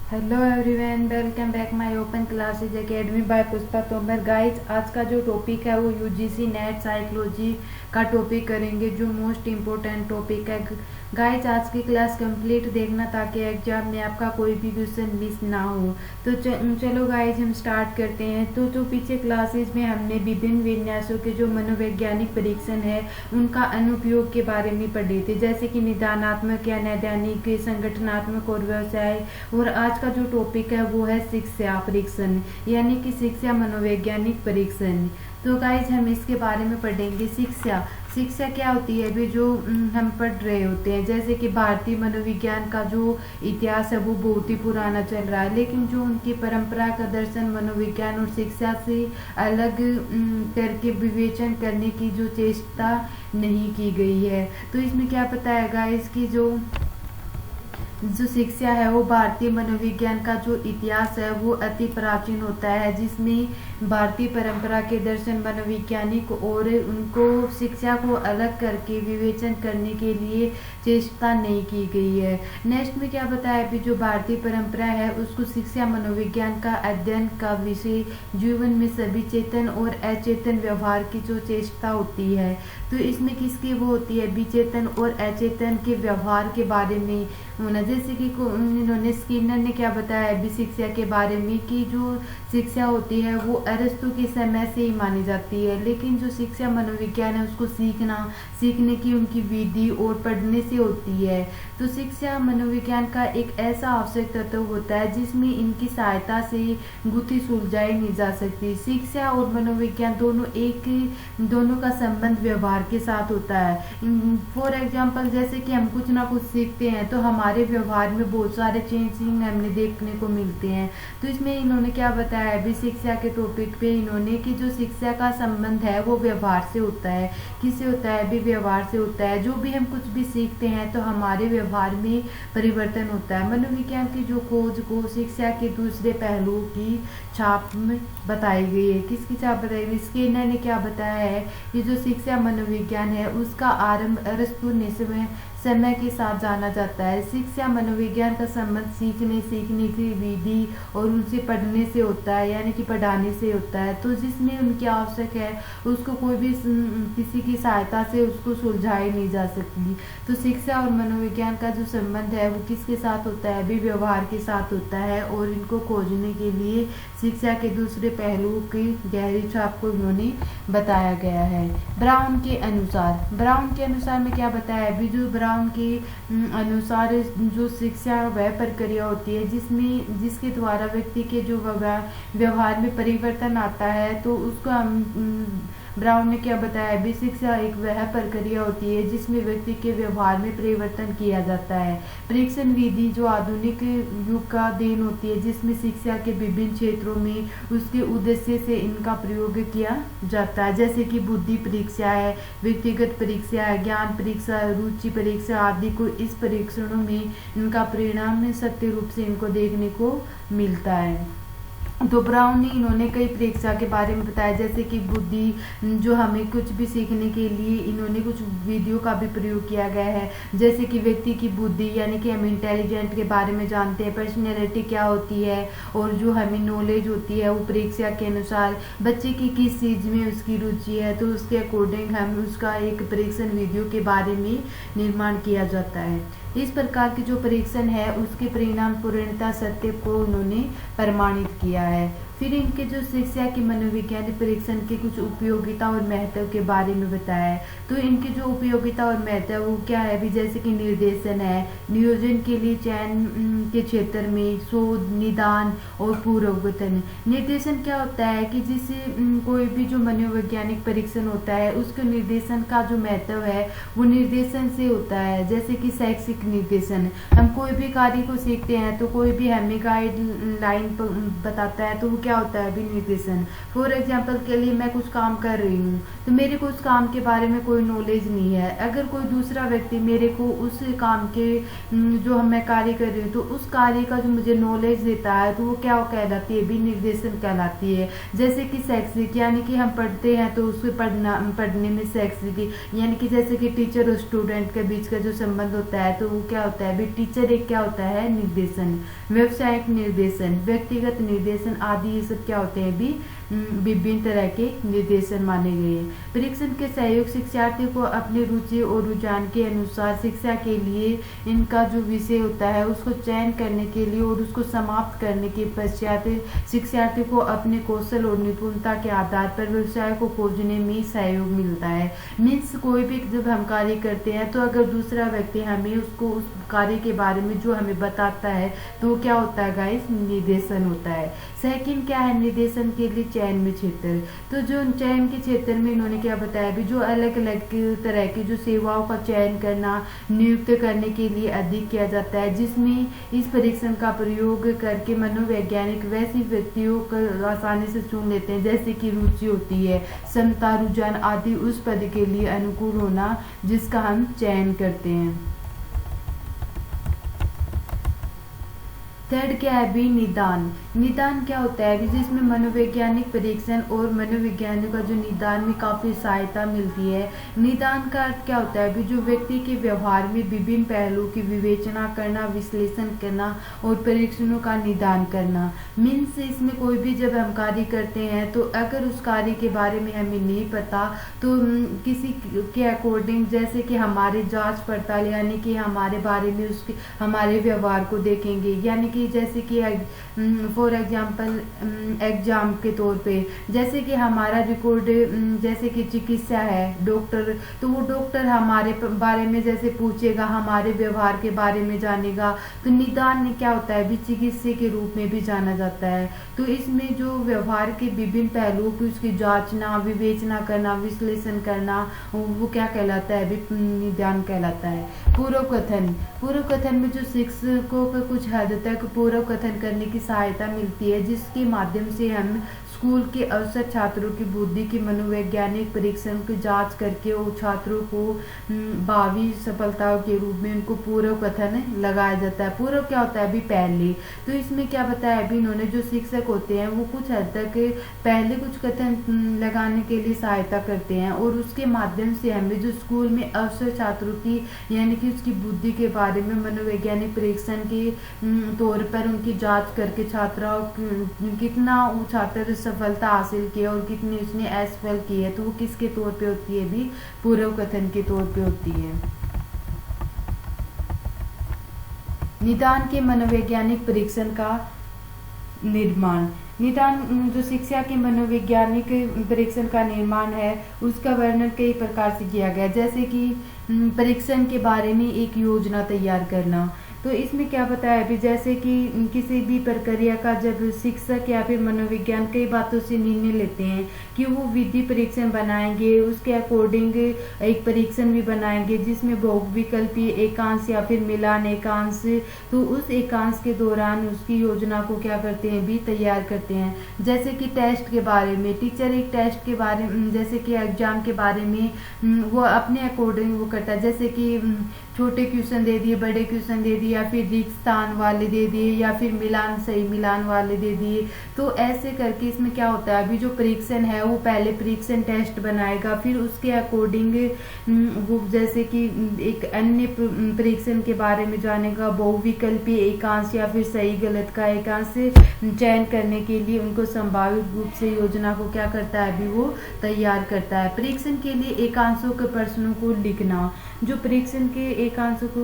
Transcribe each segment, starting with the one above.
Hello everyone, welcome back my open classes academy by Pushpa Tomar. Guys, आज का जो topic है वो यूजीसी नेट साइकोलॉजी का टॉपिक करेंगे, जो मोस्ट इम्पोर्टेंट टॉपिक है। गाइज, आज की क्लास कंप्लीट देखना ताकि एग्जाम में आपका कोई भी क्वेश्चन मिस ना हो। तो चलो गाइज, हम स्टार्ट करते हैं। तो पीछे क्लासेज में हमने विभिन्न विन्यासों के जो मनोवैज्ञानिक परीक्षण है उनका अनुप्रयोग के बारे में पढ़े थे, जैसे कि निदानात्मक या नैदानिक, संगठनात्मक और व्यवसाय। और आज का जो टॉपिक है वो है शिक्षा परीक्षण, यानी कि शिक्षा मनोवैज्ञानिक परीक्षण। तो गाइज, हम इसके बारे में पढ़ेंगे। शिक्षा क्या होती है भी, जो हम पढ़ रहे होते हैं। जैसे कि भारतीय मनोविज्ञान का जो इतिहास है वो बहुत ही पुराना चल रहा है, लेकिन जो उनकी परंपरा का दर्शन मनोविज्ञान और शिक्षा से अलग करके विवेचन करने की जो चेष्टा नहीं की गई है। तो इसमें क्या पता है गाइज कि जो शिक्षा है वो भारतीय मनोविज्ञान का जो इतिहास है वो अति प्राचीन होता है, जिसमें भारतीय परंपरा के दर्शन मनोवैज्ञानिक और उनको शिक्षा को अलग करके विवेचन करने के लिए चेष्टा नहीं की गई है। नेक्स्ट में क्या बताया भी, जो भारतीय परंपरा है उसको शिक्षा मनोविज्ञान का अध्ययन का विषय जीवन में सभी चेतन और अचेतन व्यवहार की जो चेष्टा होती है। तो इसमें किसकी वो होती है, विचेतन और अचेतन के व्यवहार के बारे में होना। जैसे कि इन्होंने स्किनर ने क्या बताया अभी शिक्षा के बारे में कि जो शिक्षा होती है वो अरस्तु के समय से ही मानी जाती है, लेकिन जो शिक्षा मनोविज्ञान है उसको सीखने की उनकी विधि और पढ़ने से होती है। तो शिक्षा मनोविज्ञान का एक ऐसा आवश्यक तत्व होता है जिसमें इनकी सहायता से गुत्थी सुलझाई नहीं जा सकती। शिक्षा और मनोविज्ञान दोनों का संबंध व्यवहार के साथ होता है। फॉर एग्जाम्पल, जैसे कि हम कुछ ना कुछ सीखते हैं तो हमारे व्यवहार में बहुत सारे चेंजिंग हमें देखने को मिलते हैं। तो इसमें इन्होंने क्या बताया अभी शिक्षा के टॉपिक पे इन्होंने कि जो शिक्षा का संबंध है वो व्यवहार से होता है। किससे होता है अभी, व्यवहार से होता है। जो भी हम कुछ भी सीखते हैं तो हमारे व्यवहार में परिवर्तन होता है। मनोविज्ञान की जो खोज को शिक्षा के दूसरे पहलुओं की छाप में बताई गई है। किसकी छाप बताई गई, स्किनर ने क्या बताया है कि जो शिक्षा मनोविज्ञान है उसका आरंभ अरस्तु ने समय के साथ जाना जाता है। शिक्षा मनोविज्ञान का संबंध सीखने की विधि और उनसे पढ़ने से होता है, यानी कि पढ़ाने से होता है। तो जिसमें उनकी आवश्यक है उसको कोई भी किसी की सहायता से उसको सुलझाई नहीं जा सकती। तो शिक्षा और मनोविज्ञान का जो संबंध है वो किसके साथ होता है अभी, व्यवहार के साथ होता है। और इनको खोजने के लिए शिक्षा के दूसरे पहलुओं की गहरी छाप को इन्होंने बताया गया है। ब्राउन के अनुसार में क्या बताया अभी, जो ब्राउन के अनुसार जो शिक्षा वह प्रक्रिया होती है जिसके द्वारा व्यक्ति के जो व्यवहार में परिवर्तन आता है। तो उसको हम ब्राउन ने क्या बताया अभी, शिक्षा एक वह प्रक्रिया होती है जिसमें व्यक्ति के व्यवहार में परिवर्तन किया जाता है। परीक्षण विधि जो आधुनिक युग का देन होती है, जिसमें शिक्षा के विभिन्न क्षेत्रों में उसके उद्देश्य से इनका प्रयोग किया जाता है। जैसे कि बुद्धि परीक्षा है, व्यक्तिगत परीक्षा है, ज्ञान परीक्षा, रुचि परीक्षा आदि को इस परीक्षणों में इनका परिणाम सत्य रूप से इनको देखने को मिलता है। तो ब्राउन ने इन्होंने कई परीक्षा के बारे में बताया, जैसे कि बुद्धि, जो हमें कुछ भी सीखने के लिए इन्होंने कुछ विधियों का भी प्रयोग किया गया है। जैसे कि व्यक्ति की बुद्धि, यानी कि हम इंटेलिजेंट के बारे में जानते हैं, पर्सनैलिटी क्या होती है, और जो हमें नॉलेज होती है वो परीक्षा के अनुसार बच्चे की किस चीज़ में उसकी रुचि है, तो उसके अकॉर्डिंग हम उसका एक परीक्षण विधियों के बारे में निर्माण किया जाता है। इस प्रकार के जो परीक्षण है उसके परिणाम पूर्णतः सत्य को उन्होंने प्रमाणित किया है। फिर इनके जो शिक्षा के मनोवैज्ञानिक परीक्षण के कुछ उपयोगिता और महत्व के बारे में बताया है। तो इनकी जो उपयोगिता और महत्व वो क्या है भी, जैसे कि निर्देशन है, नियोजन के लिए चयन के क्षेत्र में शोध, निदान और पूर्ववतन। निर्देशन क्या होता है कि जिससे कोई भी जो मनोवैज्ञानिक परीक्षण होता है उसके निर्देशन का जो महत्व है वो निर्देशन से होता है। जैसे कि शैक्षिक निर्देशन, हम कोई भी कार्य को सीखते हैं तो कोई भी हमें गाइडलाइन बताता है तो वो क्या होता है अभी निर्देशन। फॉर एग्जाम्पल के लिए मैं कुछ काम कर रही हूँ तो मेरे को उस काम के बारे में कोई नॉलेज नहीं है, अगर कोई दूसरा व्यक्ति मेरे को उस काम के जो मैं कार्य कर रही हूँ तो उस कार्य का जो मुझे नॉलेज देता है तो वो क्या कहलाती है भी निर्देशन कहलाती है। जैसे कि शैक्षिक यानी कि हम पढ़ते हैं तो उसको पढ़ने में शैक्षिक यानी कि जैसे कि टीचर और स्टूडेंट के बीच का जो संबंध होता है तो वो क्या होता है भी टीचर एक क्या होता है निर्देशन। व्यवसायिक निर्देशन, व्यक्तिगत निर्देशन आदि ये सब क्या होते हैं भी विभिन्न तरह के निर्देशन माने गए हैं। परीक्षण के सहयोग शिक्षार्थी को अपनी रुचि और रुझान के अनुसार शिक्षा के लिए इनका जो विषय होता है उसको चयन करने के लिए और उसको समाप्त करने के पश्चात शिक्षार्थी को अपने कौशल और निपुणता के आधार पर व्यवसाय को खोजने में सहयोग मिलता है। मीन्स कोई भी जब हम कार्य करते हैं तो अगर दूसरा व्यक्ति हमें उसको उस कार्य के बारे में जो हमें बताता है तो क्या होता है गाइस निर्देशन होता है। सेकंड क्या है निर्देशन के लिए चयन में क्षेत्र। तो जो चयन के क्षेत्र में इन्होंने क्या बताया भी जो अलग अलग तरह की जो सेवाओं का चयन करना नियुक्त करने के लिए अधिक किया जाता है, जिसमें इस परीक्षण का प्रयोग करके मनोवैज्ञानिक वैसे व्यक्तियों को आसानी से चुन लेते हैं जैसे कि रुचि होती है, क्षमता, रुझान आदि उस पद के लिए अनुकूल होना जिसका हम चयन करते हैं। थर्ड क्या है भी निदान। निदान क्या होता है भी जिसमें मनोवैज्ञानिक परीक्षण और मनोविज्ञानियों का जो निदान में काफी सहायता मिलती है। निदान का अर्थ क्या होता है भी जो व्यक्ति के व्यवहार में विभिन्न पहलुओं की विवेचना करना, विश्लेषण करना और परीक्षणों का निदान करना। मीन्स इसमें कोई भी जब हम कार्य करते हैं तो अगर उस कार्य के बारे में हमें नहीं पता तो किसी के अकॉर्डिंग जैसे कि हमारे जांच पड़ताल यानी कि हमारे बारे में उसके हमारे व्यवहार को देखेंगे, यानी कि जैसे कि फॉर एग्जांपल एग्जाम के तौर पे जैसे कि हमारा रिकॉर्ड जैसे कि चिकित्सा है डॉक्टर, तो वो डॉक्टर हमारे बारे में जैसे पूछेगा, हमारे व्यवहार के बारे में जानेगा, तो निदान में क्या होता है भी चिकित्सा के रूप में भी जाना जाता है। तो इसमें जो व्यवहार के विभिन्न पहलुओं की उसकी जांचना, विवेचना करना, विश्लेषण करना वो क्या कहलाता है भी निदान कहलाता है। पूर्व कथन। पूर्व कथन में जो शिक्षकों को कुछ हद तक पूर्व कथन करने की सहायता मिलती है जिसके माध्यम से हम स्कूल के अवसर छात्रों की बुद्धि की मनोवैज्ञानिक परीक्षण की जांच करके और छात्रों को भावी सफलताओं के रूप में उनको पूर्व कथन लगाया जाता है। पूर्व क्या होता है अभी पहले, तो इसमें क्या बताया अभी इन्होंने जो शिक्षक होते हैं वो कुछ हद तक पहले कुछ कथन लगाने के लिए सहायता करते हैं और उसके माध्यम से हमें जो स्कूल में अवसर छात्रों की यानी कि उसकी बुद्धि के बारे में मनोवैज्ञानिक परीक्षण के तौर पर उनकी जांच करके छात्राओं कितना वो छात्र सफलता हासिल की है और कितनी उसने असफल की है तो वो किसके तौर पे होती है भी पूर्व कथन के तौर पे होती है। निदान के मनोवैज्ञानिक परीक्षण का निर्माण। निदान जो शिक्षा के मनोवैज्ञानिक परीक्षण का निर्माण है उसका वर्णन कई प्रकार से किया गया, जैसे कि परीक्षण के बारे में एक योजना तैयार करना। तो इसमें क्या बताया भी जैसे कि किसी भी प्रक्रिया का जब शिक्षक या फिर मनोविज्ञान कई बातों से निर्णय लेते हैं कि वो विधि परीक्षण बनाएंगे, उसके अकॉर्डिंग एक परीक्षण भी बनाएंगे जिसमें बहुविकल्पीय एकांश या फिर मिलान एकांश, तो उस एकांश के दौरान उसकी योजना को क्या करते हैं भी तैयार करते हैं। जैसे कि टेस्ट के बारे में टीचर एक टेस्ट के बारे में जैसे कि एग्जाम के बारे में वो अपने अकॉर्डिंग वो करता है, जैसे कि छोटे क्वेश्चन दे दिए, बड़े क्वेश्चन दे दिए या फिर रिक्त स्थान वाले दे दिए या फिर मिलान सही मिलान वाले दे दिए। तो ऐसे करके इसमें क्या होता है अभी जो परीक्षण है वो पहले परीक्षण टेस्ट बनाएगा, फिर उसके अकॉर्डिंग वो जैसे कि एक अन्य परीक्षण के बारे में जानेगा, बहुविकल्पीय एकांश या फिर सही गलत का एकांश चयन करने के लिए उनको संभावित रूप से योजना को क्या करता है अभी वो तैयार करता है। परीक्षण के लिए एकांशों के प्रश्नों को लिखना, जो परीक्षण के एकांशों को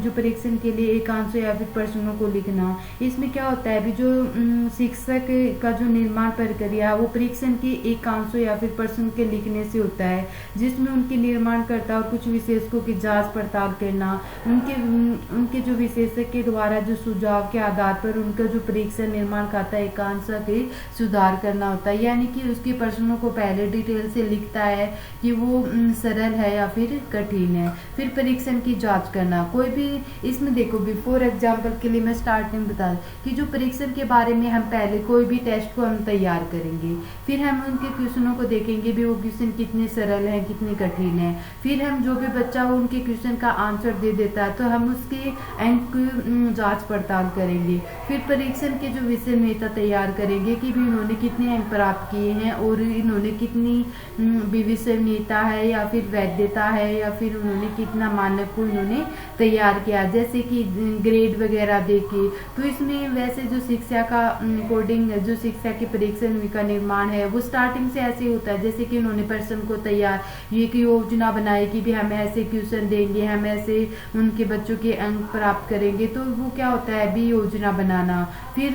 जो परीक्षण के लिए एकांशों या फिर प्रश्नों को लिखना, इसमें क्या होता है अभी जो शिक्षक का जो निर्माण प्रक्रिया है वो परीक्षण के एकांशों या फिर प्रश्न के लिखने से होता है, जिसमें उनके निर्माणकर्ता और कुछ विशेषकों की जांच पड़ताल करना, उनके जो विशेषक के द्वारा जो सुझाव के आधार पर उनका जो परीक्षण निर्माण करता है एकांश के सुधार करना होता है, यानी कि उसके प्रश्नों को पहले डिटेल से लिखता है कि वो सरल है या फिर कठिन है। फिर परीक्षण की जांच करना। कोई भी इसमें देखो, बिफोर एग्जाम्पल के लिए मैं स्टार्टिंग बता दूं कि जो परीक्षण के बारे में हम पहले कोई भी टेस्ट को हम तैयार करेंगे, फिर हम उनके क्वेश्चनों को देखेंगे भी वो क्वेश्चन कितने सरल हैं कितने कठिन हैं। फिर हम जो भी बच्चा उनके क्वेश्चन का आंसर दे देता है तो हम उसके अंक की जांच पड़ताल करेंगे। फिर परीक्षण के जो विषय नेता तैयार करेंगे कि भी इन्होंने कितने अंक प्राप्त किए हैं और इन्होंने कितनी विश्वसनीयता है या फिर वैधता है या फिर उन्होंने कितना मानक को इन्होंने तैयार किया, जैसे कि ग्रेड वगैरह देके। तो इसमें वैसे जो शिक्षा का कोडिंग, जो शिक्षा के परीक्षण का निर्माण है वो स्टार्टिंग से ऐसे होता है, जैसे कि उन्होंने प्रश्न को तैयार ये की योजना बनाई कि भी हम ऐसे क्वेश्चन देंगे, हम ऐसे उनके बच्चों के अंक प्राप्त करेंगे। तो वो क्या होता है भी योजना बनाना। फिर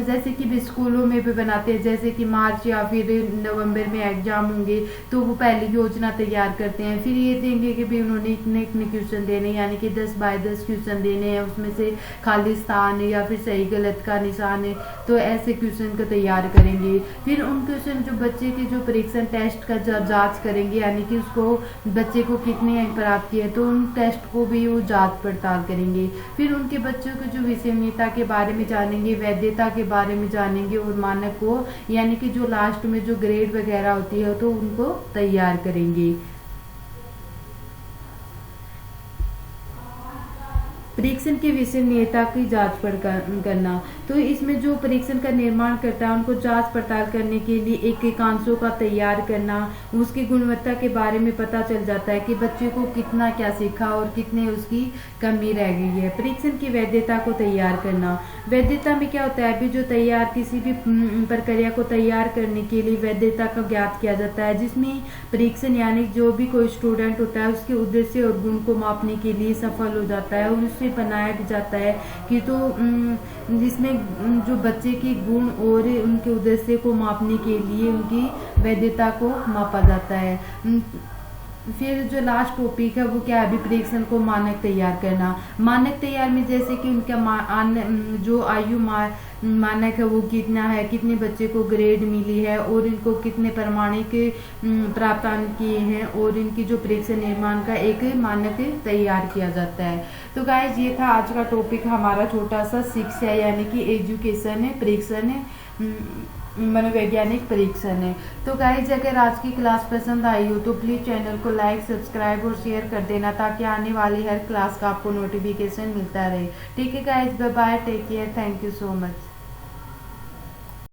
जैसे कि भी स्कूलों में भी बनाते हैं, जैसे कि मार्च या फिर नवंबर में एग्जाम होंगे तो वो पहले योजना तैयार करते हैं। फिर ये देंगे कि भी उन्होंने इतने इतने क्वेश्चन देने, यानी कि 10 बाय 10 क्वेश्चन देने हैं, उसमें से खाली स्थान या फिर सही गलत का निशान है, तो ऐसे क्वेश्चन को तैयार करेंगे। फिर उन क्वेश्चन जो बच्चे के जो परीक्षण टेस्ट का जांच करेंगे, यानी कि उसको बच्चे को कितने अंक प्राप्त किए, तो उन टेस्ट को भी वो जांच पड़ताल करेंगे। फिर उनके बच्चों के जो विश्वसनीयता के बारे में जानेंगे, वैधता के बारे में जानेंगे और मानक को, यानी कि जो लास्ट में जो ग्रेड वगैरह होती है तो उनको तैयार करेंगे। परीक्षण के विश्वसनीयता की जांच पड़ताल करना, तो इसमें जो परीक्षण का निर्माण करता है उनको जांच पड़ताल करने के लिए एक एकांशों का तैयार करना, उसकी गुणवत्ता के बारे में पता चल जाता है कि बच्चे को कितना क्या सीखा और कितने उसकी कमी रह गई है। परीक्षण की वैधता को तैयार करना, वैधता में क्या होता है अभी जो तैयार किसी भी प्रक्रिया को तैयार करने के लिए वैधता को ज्ञात किया जाता है, जिसमें परीक्षण यानी जो भी कोई स्टूडेंट होता है उसके उद्देश्य और गुण को मापने के लिए सफल हो जाता है और उससे बनाया जाता है कि तो जिसमें जो बच्चे के गुण और उनके उद्देश्य को मापने के लिए उनकी वैधता को मापा जाता है। फिर जो लास्ट टॉपिक है वो क्या है, परीक्षण को मानक तैयार करना। मानक तैयार में जैसे कि उनका जो आयु मानक है वो कितना है, कितने बच्चे को ग्रेड मिली है और इनको कितने प्रमाणिक प्राप्तान किए हैं और इनकी जो परीक्षण निर्माण का एक मानक तैयार किया जाता है। तो गाइस ये था आज का टॉपिक हमारा छोटा सा शिक्षा यानी कि एजुकेशन है, परीक्षण है, मनोवैज्ञानिक परीक्षण है। तो गाइज अगर आज की क्लास पसंद आई हो तो प्लीज चैनल को लाइक, सब्सक्राइब और शेयर कर देना ताकि आने वाली हर क्लास का आपको नोटिफिकेशन मिलता रहे। ठीक है guys, bye bye, take care, thank you so much.